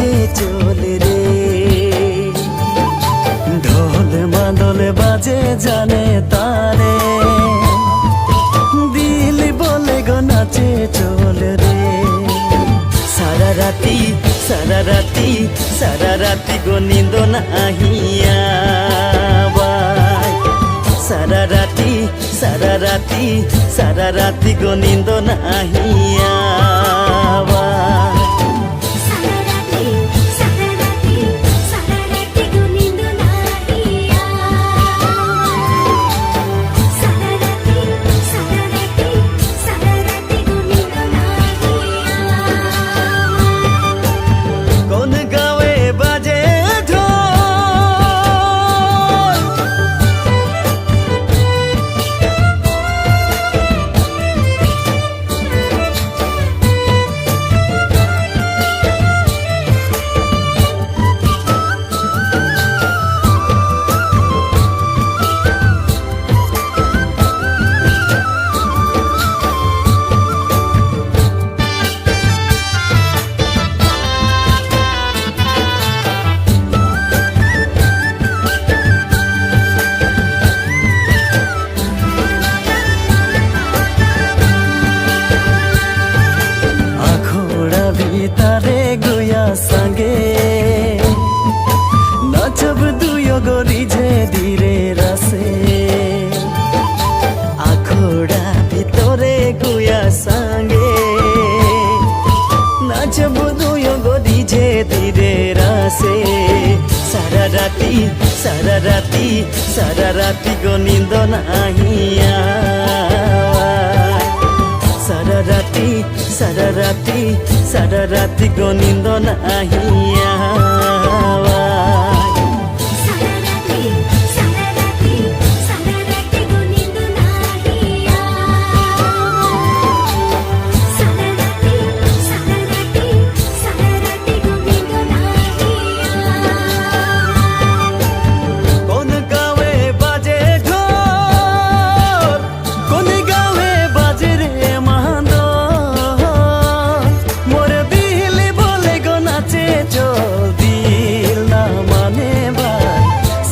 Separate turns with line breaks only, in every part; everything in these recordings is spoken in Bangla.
নাচে চলে রে। ঢোল মাদল বাজে জানে তারে, দিল বলে গো নাচে চলে রে। সারা রাতি সারা রাতি সারা রাতি গো নিন্দ নাহিয়া বাই। সারা রাতি সারা রাতি সারা রাতি গো নিন্দ নাহিয়া বাই। তারে গুয়া সঙ্গে নাচব দুয়ো গরি যে ধীরে রাসে। আখড়া ভিতরে গুয়া সঙ্গে নাচব দুয়ো গরি যে ধীরে রাসে। সারা রাতি সারা রাতি সারা রাতি গো নিন্দ নাহিয়া। সারা রাতি সারা রাতি সারা রাতি গো নিন্দ নাহিয়া।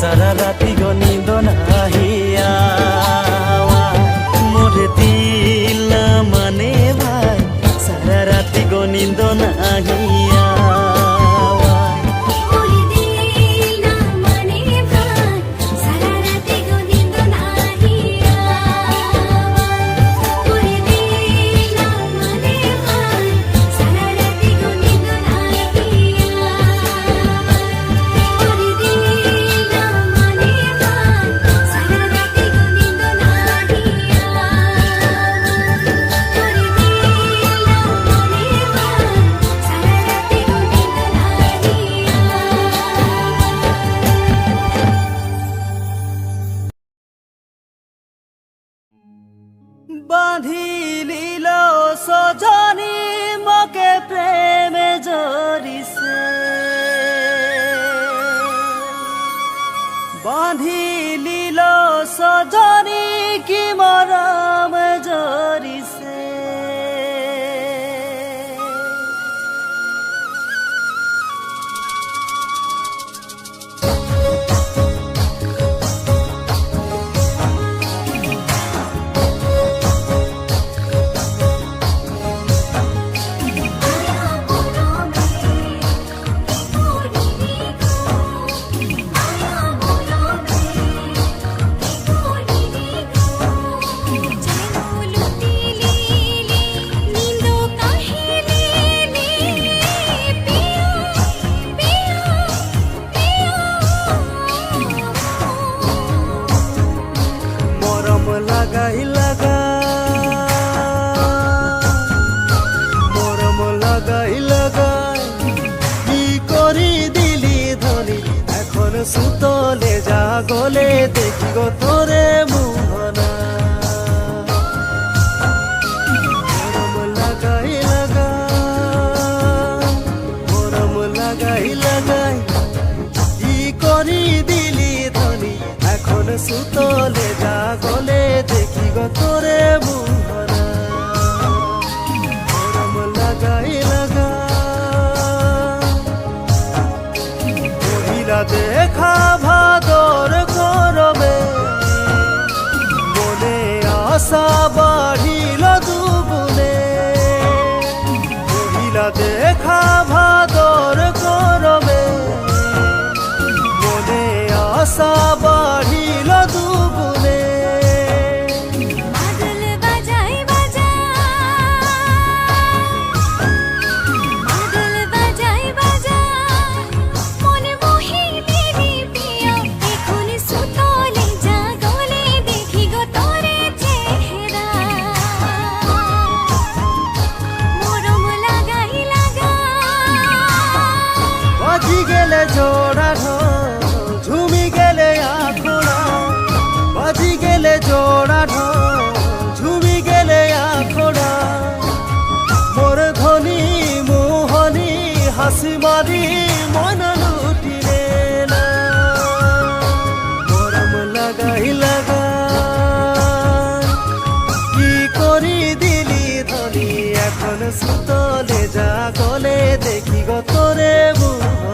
সারা রাতি গো নিন্দ নাহিয়া মোরে দিল না মানে ভাই। সারা রাতি গো নিন্দ নাহিয়া। বাঁধিলিল সজনী মকে প্রেমে জড়িছে। বাঁধিলিল সজনী কি মরম জড়িছে। সুতলে জাগলে দেখি গো তোরে মোহনা। মরম লাগাই লাগাই মরম লাগাই লাগাই কি করি দিলি ধনি। এখন সুতলে জাগলে দেখি গো তোরে মোহনা। মরম লাগাই লাগাই দেখা ভাদর করবে মনে আশা বাড়িল দুগুণে মহিলা দেখা ভাদর করবে মনে আশা বাড়িল দুগুণে জোড়া ঢোল ঝুমি গেলে আখড়া বাজি গেলে জোড়া ঢোল ঝুমি গেলে আখড়া মোর ধনী মোহনী হাসি মারি মন লুটিলে না মরম লাগাই লাগা কি করি দিলি ধনী এখন সুতলে যা গলে দেখি গো তোরে বুহরা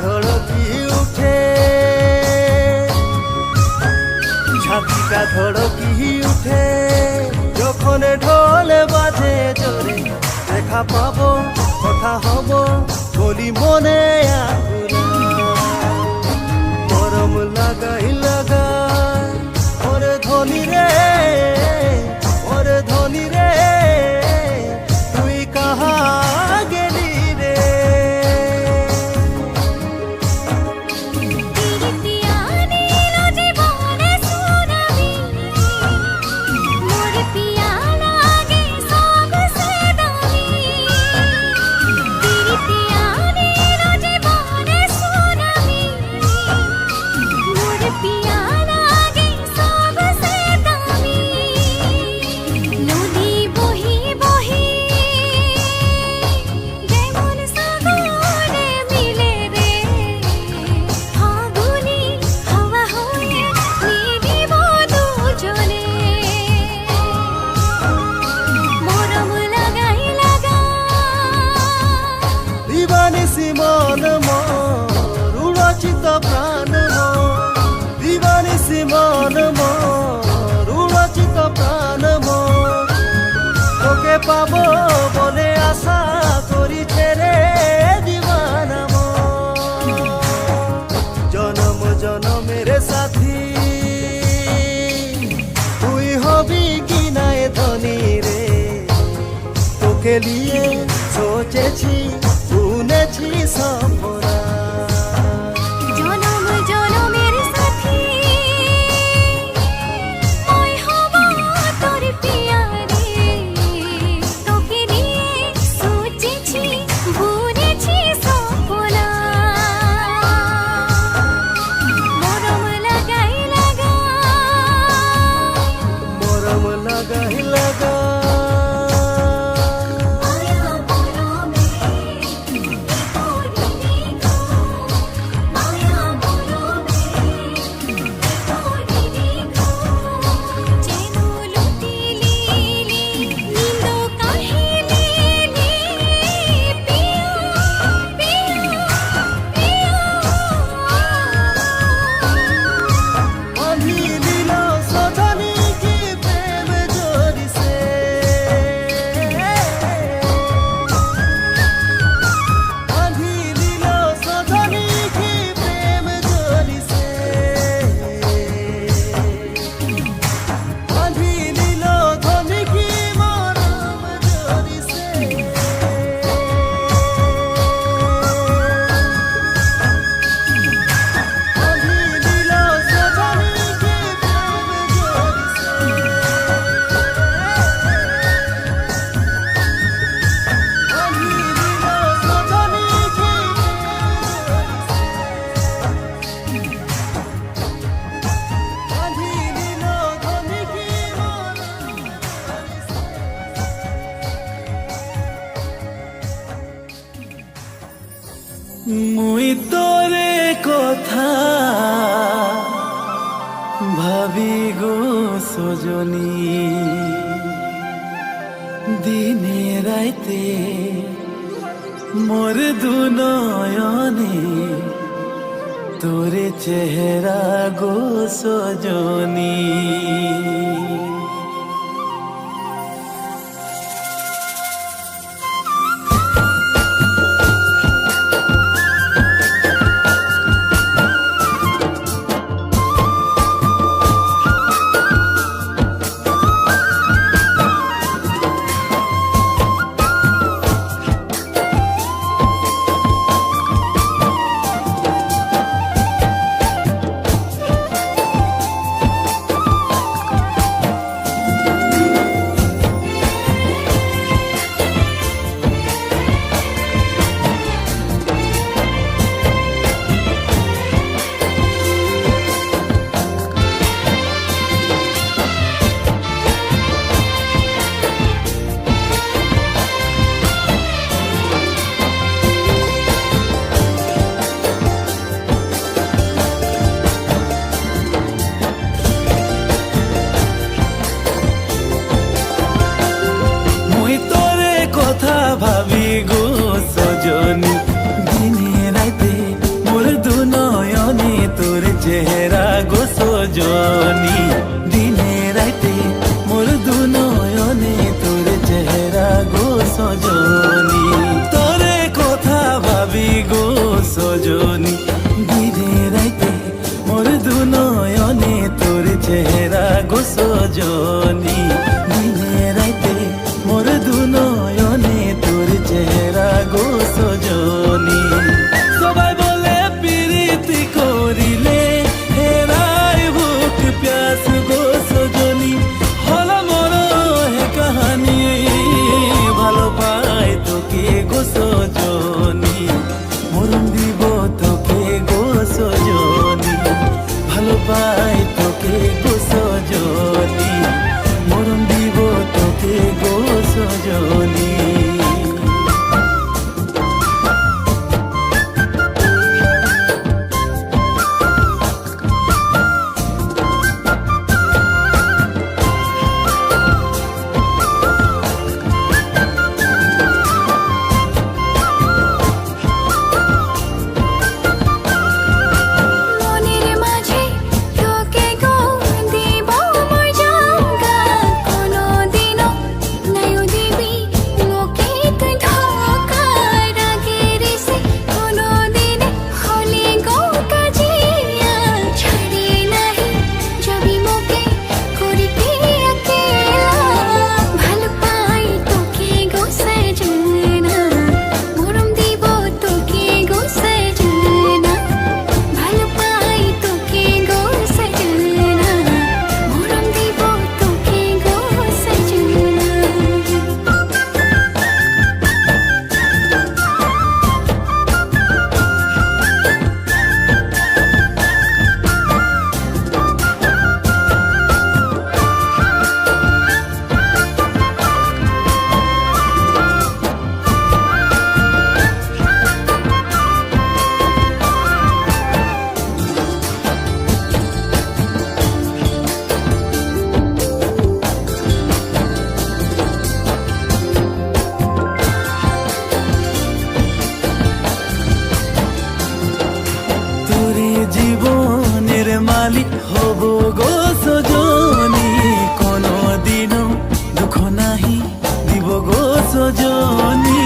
ধড়কি উঠে ছাতিটা ধড়কি উঠে যখন ঢোল বাজে জোরে দেখা পাবো কথা হব বলি মনে গরম লাগাই লাগাই ওরে ধনী রে ওরে ধনী রে তুই কাহা গেলি রে মন রুচিত প্রাণ দিবানিসি মন রুচিত প্রাণ তোকে পাবো বলে আশা করিছে রে দিবানা জনম জনমের সাথী তুই হবি কি নাই ধনী রে তোকে লিয়ে সোচেছি শুনেছি সপনা
জনম জনমের সাথী ওই হব তোর পিয়া রে তোকে নিয়ে সোচেছি বুনেছি সপনা মরম লাগাই লাগা
মরম লাগাই লাগা
আয়া মরমে
ভাবি গো সজনী দিনে রাইতে মোর দুনয়নে তোরে চেহারা গো সজনী। ভাবি গো সজনী দিনে রাইতে মোর দুনয়নে তোর চেহারা গো সজনী। দিনে রাইতে মোর দুনয়নে তোর চেহারা গো সজনী। তোরে কথা ভাবি গো সজনী দিনে রাইতে মোর দুনয়নে তোর চেহারা গো সজনী। দিনে রাইতে মোর দুনয়নে তোর চেহারা গো সজনী। সবাই বলে প্রীতি করিলে হেরাই বুক প্যাস গো সজনী। হল মোর হে কাহানি ভালো পাই তোকে গো সজনী। মরণ দিব তোকে গো সজনী ভালো পাই তোকে গো সজনী। মরণ দিব তোকে গো সজনী।
মনের মাঝে তোকে গো দিব মোর জায়গা। কোনোদিনও নাইও দিবি মোকে তুই ধোঁকা। রাগের এসে কোনোদিনে হলে গো কাজিয়া। ছাড়ি নাহি যাবি মোকে করিবি একেলা। ভালো পাই তোকে গো সজনা মরম দিব তোকে গো সজনা। ভালো পাই তোকে গো সজনা মরম দিব তোকে গো সজনা।
তোরে জীবনের মালিক হব গো সজনী। কোনদিনও দুঃখ নাহি দিব গো সজনী।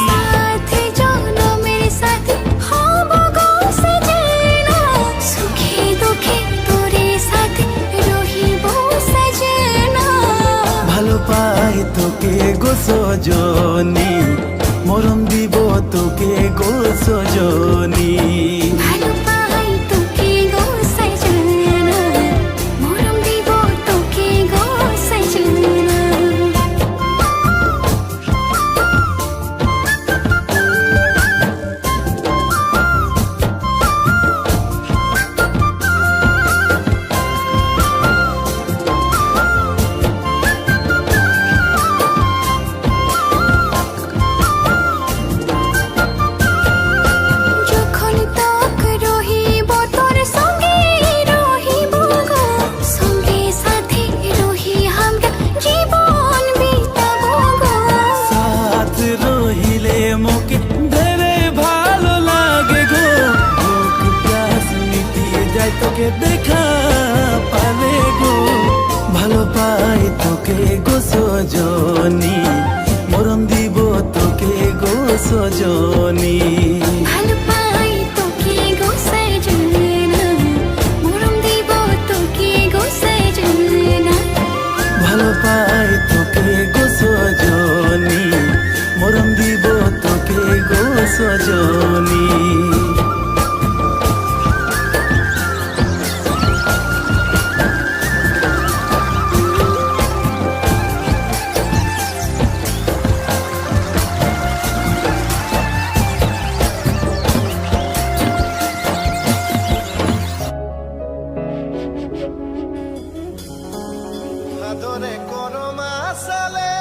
সাথে জনমের সাথে হব গো সজনা। সুখে দুঃখে তোরে সাথে রহিব সজনা।
ভালো পাই তোকে গো সজনী মরম দিব তোকে গো সজনী।
ভালো পাই তোকে গো সজনা মরম দিব তোকে গো সজনা।
তোকে গো সজনী, মরণ দিব তোকে গো সজনী।
ভালো পাই তোকে গো সজনা, মরম দিব তোকে গো সজনা।
ভালো পাই তোকে গো সজনী, মরণ দিব তোকে গো সজনী।
আদরে করো মাসালে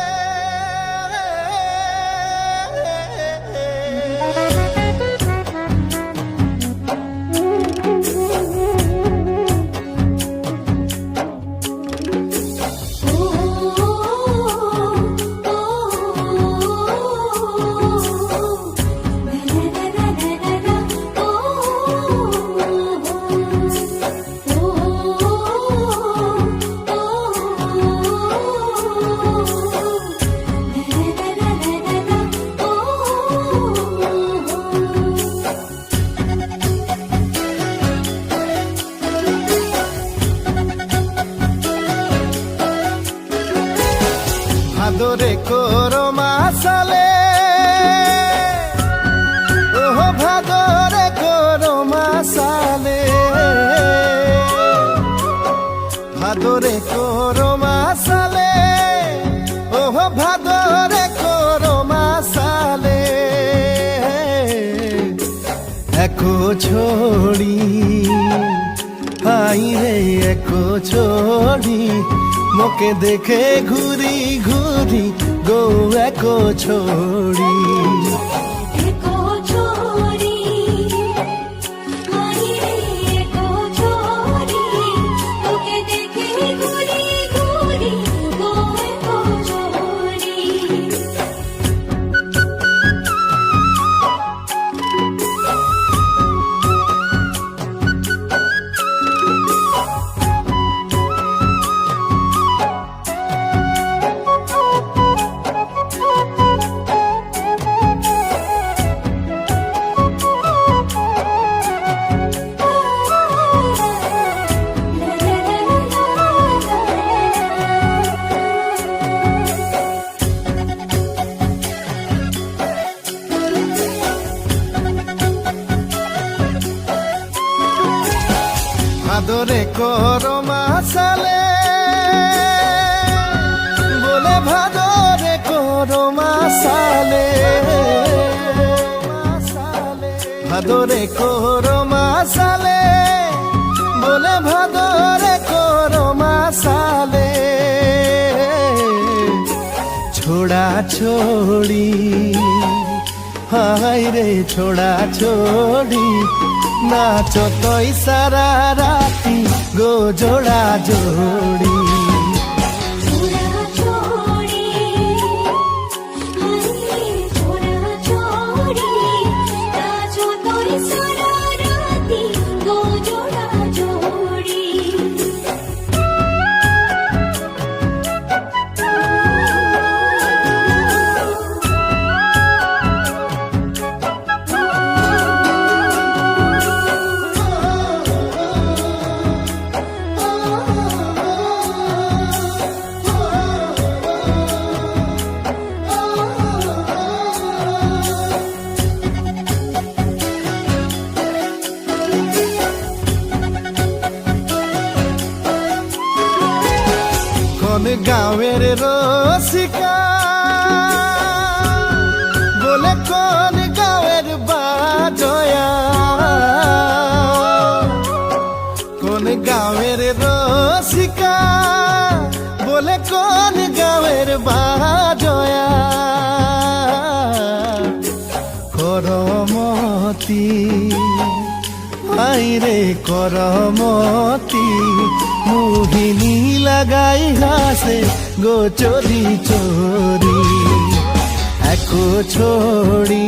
ভাদরে করো মাসালে, ওহ ভাদরে করো মাসালে, ভাদরে করো মাসালে, ওহ ভাদরে করো মাসালে। একো ছড়ি হাই রে একো ছড়ি, মোকে দেখে ঘুরি ঘুরি গো একো ছড়ি।
একো ছড়ি হাই রে একো ছড়ি, তোকে দেখে ঘুরি ঘুরি গো একো ছড়ি।
ভাদরে করো মাসালে, বলে ভাদরে করো মাসালে, ভাদরে করো মাসালে, বলে ভাদরে করো মাসালে। ছোড়া ছোড়ি হাই রে ছোড়া ছোড়ি, নাচো তই সারা রাতি গো জোড়া জোড়ি।
ছোড়া ছোড়ি হাই রে ছোড়া ছোড়ি, নাচো তোর সারা রাতি গো জোড়া জোড়ি।
কোন গাঁয়ের রসিকা, বলে কোন গাঁয়ের বাজয়া, কোন গাঁয়ের রসিকা, বলে কোন গাঁয়ের বাজয়া। করমতি আইরে করমতি, মোহিনী লাগাই হাসে গো চোরি চোরি। একো ছড়ি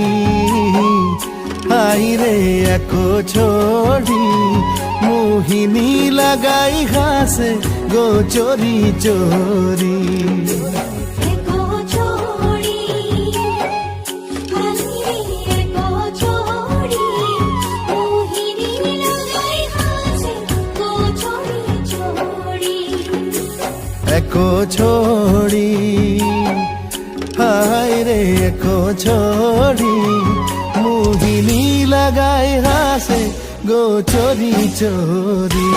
আইরে একো ছড়ি, মোহিনী লাগাই হাসে গো চোরি চোরি
একো চোরি হাসি একো চোরি মোহিনী লাগাই হাসে গো চোরি চোরি
একো ছোড়ি হায় রে একো ছোড়ি মোহিনী লাগাই হাসে গো চোরি চোরি